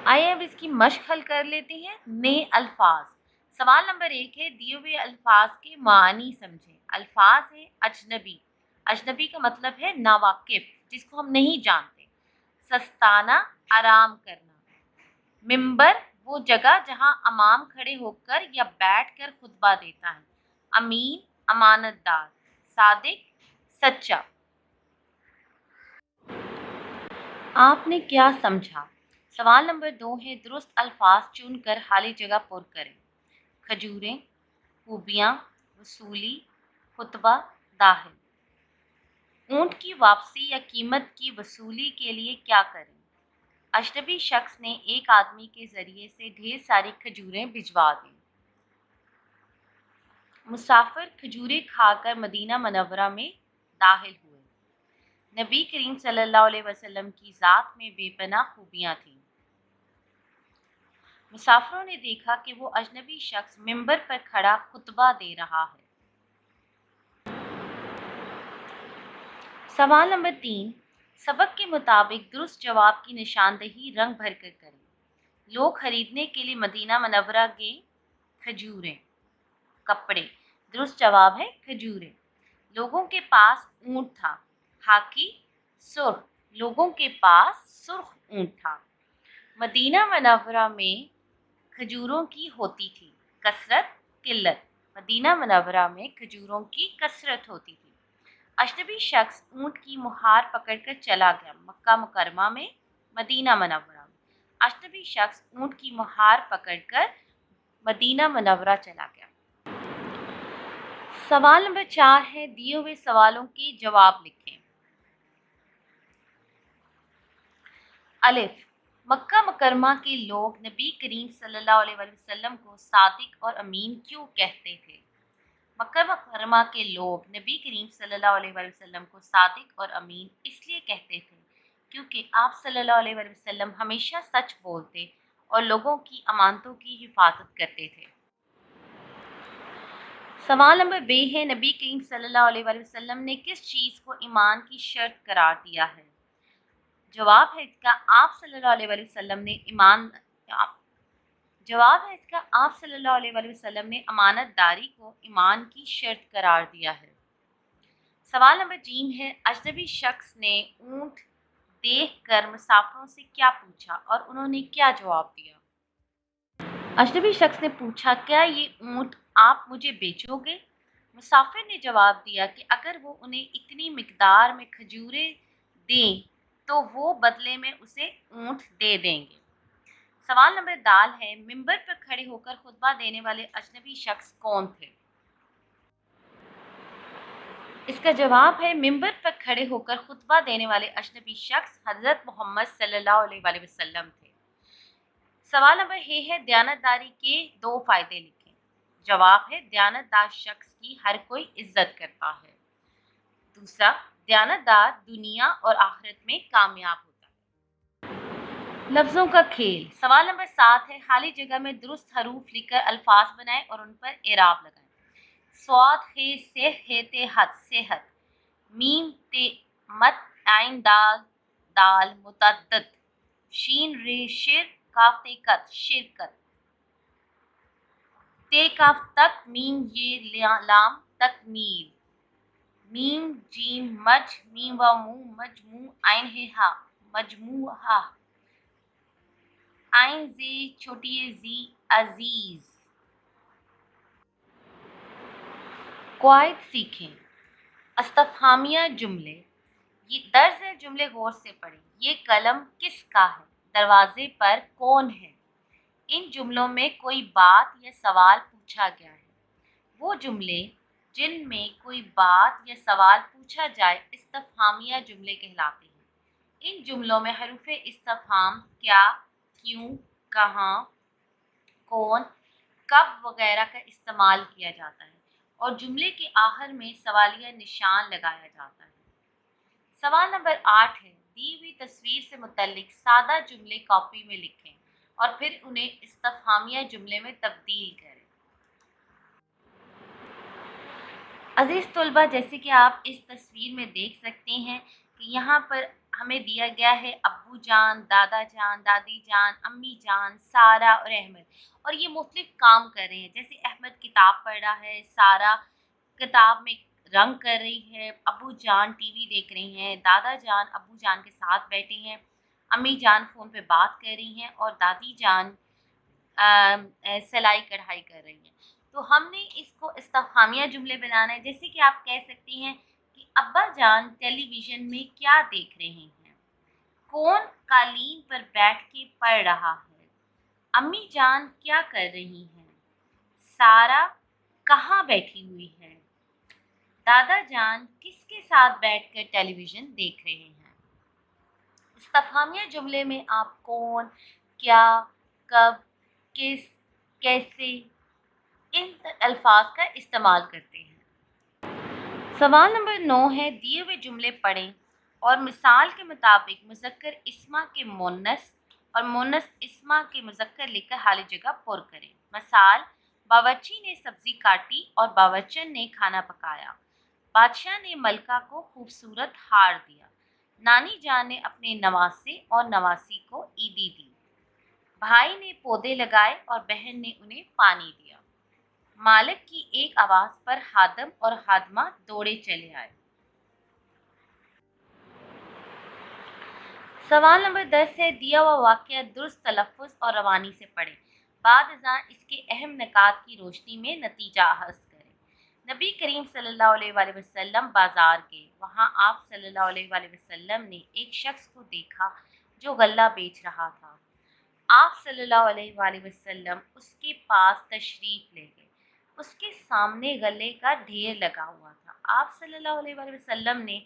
آئیے اب اس کی مشق حل کر لیتے ہیں۔ نئے الفاظ۔ سوال نمبر 1 ہے دیے ہوئے الفاظ کے معنی سمجھیں۔ الفاظ ہے اجنبی۔ اجنبی کا مطلب ہے ناواقف، جس کو ہم نہیں جانتے۔ سستانہ، آرام کرنا۔ ممبر، وہ جگہ جہاں امام کھڑے ہو کر یا بیٹھ کر خطبہ دیتا ہے۔ امین، امانت دار۔ صادق، سچا۔ آپ نے کیا سمجھا؟ سوال نمبر 2 ہے درست الفاظ چن کر خالی جگہ پر کریں۔ کھجوریں، خوبیاں، وصولی، خطبہ، داخل۔ اونٹ کی واپسی یا قیمت کی وصولی کے لیے کیا کریں؟ اجنبی شخص نے ایک آدمی کے ذریعے سے ڈھیر ساری کھجوریں بھجوا دیں۔ مسافر کھجوریں کھا کر مدینہ منورہ میں داخل ہوئے۔ نبی کریم صلی اللہ علیہ وسلم کی ذات میں بے پناہ خوبیاں تھیں۔ مسافروں نے دیکھا کہ وہ اجنبی شخص ممبر پر کھڑا خطبہ دے رہا ہے۔ سوال نمبر 3 سبق کے مطابق درست جواب کی نشاندہی رنگ بھر کر کریں۔ لوگ خریدنے کے لیے مدینہ منورہ گئے۔ کھجوریں، کپڑے۔ درست جواب ہے کھجوریں۔ لوگوں کے پاس اونٹ تھا۔ خاکی، سرخ۔ لوگوں کے پاس سرخ اونٹ تھا۔ مدینہ منورہ میں کھجوروں کی ہوتی تھی کثرت، قلت۔ مدینہ منورہ میں کھجوروں کی کثرت ہوتی تھی۔ اجنبی شخص اونٹ کی مہار پکڑ کر چلا گیا۔ مکہ مکرمہ میں، مدینہ منورہ میں۔ اجنبی شخص اونٹ کی مہار پکڑ کر مدینہ منورہ چلا گیا۔ سوال نمبر 4 ہے دیے ہوئے سوالوں کے جواب لکھیں۔ الف، مکہ مکرمہ کے لوگ نبی کریم صلی اللہ علیہ وسلم کو صادق اور امین کیوں کہتے تھے؟ مکہ مکرمہ کے لوگ نبی کریم صلی اللہ علیہ وسلم کو صادق اور امین اس لیے کہتے تھے کیونکہ آپ صلی اللہ علیہ وسلم ہمیشہ سچ بولتے اور لوگوں کی امانتوں کی حفاظت کرتے تھے۔ سوال نمبر ب ہے نبی کریم صلی اللہ علیہ وسلم نے کس چیز کو ایمان کی شرط قرار دیا ہے؟ جواب ہے اس کا آپ صلی اللہ علیہ وسلم نے آپ صلی اللہ علیہ وسلم نے امانت داری کو ایمان کی شرط قرار دیا ہے۔ سوال نمبر ج ہے اجنبی شخص نے اونٹ دیکھ کر مسافروں سے کیا پوچھا اور انہوں نے کیا جواب دیا؟ اجنبی شخص نے پوچھا کیا یہ اونٹ آپ مجھے بیچو گے؟ مسافر نے جواب دیا کہ اگر وہ انہیں اتنی مقدار میں کھجوریں دیں تو وہ بدلے میں اسے اونٹ دے دیں گے۔ سوال نمبر د ہے ممبر پر کھڑے ہو کر خطبہ دینے والے اجنبی شخص کون تھے؟ اس کا جواب ہے ممبر پر کھڑے ہو کر خطبہ دینے والے اجنبی شخص حضرت محمد صلی اللہ علیہ وسلم تھے۔ سوال نمبر ہے دیانتداری کے 2 فائدے لکھیں۔ جواب ہے دیانتدار شخص کی ہر کوئی عزت کرتا ہے۔ دوسرا، دیانتدار دنیا اور آخرت میں کامیاب ہوتا ہے۔ لفظوں کا کھیل۔ سوال نمبر 7 ہے خالی جگہ میں درست حروف لکھ کر الفاظ بنائیں اور ان پر اعراب لگائیں۔ صاد خ س ح ت حت صحت، میم ت مت عین دال دال متعدد، شین ر شر کاف ت کت شرکت، ت کاف تک میم یہ لام تکمیل، میم جیم مج میم و مو مجموع عین ہ ہا مجموعہ، عین زی چھوٹی زی عزیز۔ قواعد سیکھیں۔ استفہامیہ جملے۔ یہ طرز جملے غور سے پڑھیں۔ یہ قلم کس کا ہے؟ دروازے پر کون ہے؟ ان جملوں میں کوئی بات یا سوال پوچھا گیا ہے۔ وہ جملے جن میں کوئی بات یا سوال پوچھا جائے استفہامیہ جملے کہلاتے ہیں۔ ان جملوں میں حروف استفہام کیا، کیوں، کہاں، کون، کب وغیرہ کا استعمال کیا جاتا ہے اور جملے کے آخر میں سوالیہ نشان لگایا جاتا ہے۔ سوال نمبر 8 ہے دی ہوئی تصویر سے متعلق سادہ جملے کاپی میں لکھیں اور پھر انہیں استفہامیہ جملے میں تبدیل کریں۔ عزیز طلبہ، جیسے کہ آپ اس تصویر میں دیکھ سکتے ہیں کہ یہاں پر ہمیں دیا گیا ہے ابو جان، دادا جان، دادی جان، امی جان، سارہ اور احمد، اور یہ مختلف کام کر رہے ہیں۔ جیسے احمد کتاب پڑھ رہا ہے، سارہ کتاب میں رنگ کر رہی ہے، ابو جان ٹی وی دیکھ رہے ہیں، دادا جان ابو جان کے ساتھ بیٹھے ہیں، امی جان فون پہ بات کر رہی ہیں، اور دادی جان سلائی کڑھائی کر رہی ہیں۔ تو ہم نے اس کو استفہامیہ جملے بنانا ہے، جیسے کہ آپ کہہ سکتی ہیں کہ ابا جان ٹیلی ویژن میں کیا دیکھ رہے ہیں؟ کون قالین پر بیٹھ کے پڑھ رہا ہے؟ امی جان کیا کر رہی ہیں؟ سارہ کہاں بیٹھی ہوئی ہے؟ دادا جان کس کے ساتھ بیٹھ کر ٹیلی ویژن دیکھ رہے ہیں؟ استفہامیہ جملے میں آپ کون، کیا، کب، کس، کیسے ان الفاظ کا استعمال کرتے ہیں۔ سوال نمبر 9 ہے، دیے ہوئے جملے پڑھیں اور مثال کے مطابق مذکر اسما کے مونث اور مونث اسما کے مذکر لکھ کر خالی جگہ پر کریں۔ مثال، باورچی نے سبزی کاٹی اور باورچن نے کھانا پکایا۔ بادشاہ نے ملکہ کو خوبصورت ہار دیا۔ نانی جان نے اپنے نواسے اور نواسی کو عیدی دی۔ بھائی نے پودے لگائے اور بہن نے انہیں پانی دیا۔ مالک کی ایک آواز پر خادم اور خادمہ دوڑے چلے آئے۔ سوال نمبر 10 ہے، دیا ہوا واقعہ درست تلفظ اور روانی سے پڑھیں۔ بعد ازاں اس کے اہم نکات کی روشنی میں نتیجہ اخذ کریں۔ نبی کریم صلی اللہ علیہ وآلہ وسلم بازار گئے۔ وہاں آپ صلی اللہ علیہ وآلہ وسلم نے ایک شخص کو دیکھا جو غلہ بیچ رہا تھا۔ آپ صلی اللہ علیہ وآلہ وسلم اس کے پاس تشریف لے گئے۔ اس کے سامنے غلے کا ڈھیر لگا ہوا تھا۔ آپ صلی اللہ علیہ وآلہ وسلم نے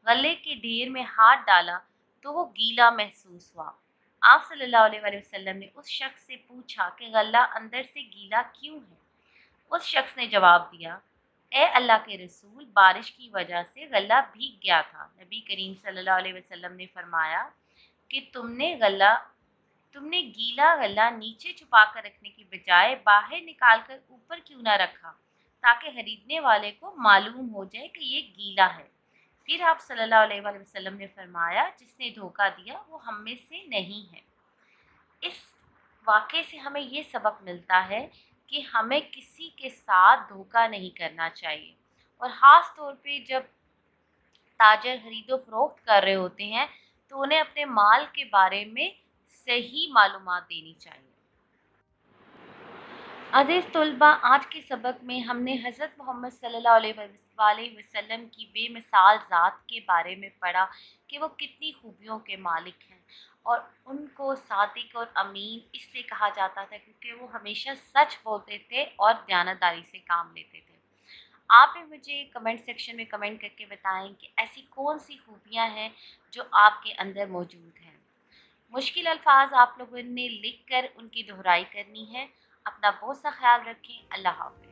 غلے کے ڈھیر میں ہاتھ ڈالا تو وہ گیلا محسوس ہوا۔ آپ صلی اللہ علیہ وآلہ وسلم نے اس شخص سے پوچھا کہ غلہ اندر سے گیلا کیوں ہے؟ اس شخص نے جواب دیا، اے اللہ کے رسول، بارش کی وجہ سے غلہ بھیگ گیا تھا۔ نبی کریم صلی اللہ علیہ وسلم نے فرمایا کہ تم نے گیلا غلہ نیچے چھپا کر رکھنے کی بجائے باہر نکال کر اوپر کیوں نہ رکھا تاکہ خریدنے والے کو معلوم ہو جائے کہ یہ گیلا ہے۔ پھر آپ صلی اللہ علیہ وآلہ وسلم نے فرمایا، جس نے دھوکہ دیا وہ ہم میں سے نہیں ہے۔ اس واقعے سے ہمیں یہ سبق ملتا ہے کہ ہمیں کسی کے ساتھ دھوکہ نہیں کرنا چاہیے، اور خاص طور پہ جب تاجر خرید و فروخت کر رہے ہوتے ہیں تو انہیں اپنے مال کے بارے میں صحیح معلومات دینی چاہیے۔ عزیز طلبہ، آج کے سبق میں ہم نے حضرت محمد صلی اللہ علیہ وآلہ وسلم کی بے مثال ذات کے بارے میں پڑھا کہ وہ کتنی خوبیوں کے مالک ہیں، اور ان کو صادق اور امین اس لیے کہا جاتا تھا کیونکہ وہ ہمیشہ سچ بولتے تھے اور دیانتداری سے کام لیتے تھے۔ آپ بھی مجھے کمنٹ سیکشن میں کمنٹ کر کے بتائیں کہ ایسی کون سی خوبیاں ہیں جو آپ کے اندر موجود ہیں۔ مشکل الفاظ آپ لوگوں نے لکھ کر ان کی دہرائی کرنی ہے۔ اپنا بہت سا خیال رکھیں۔ اللہ حافظ۔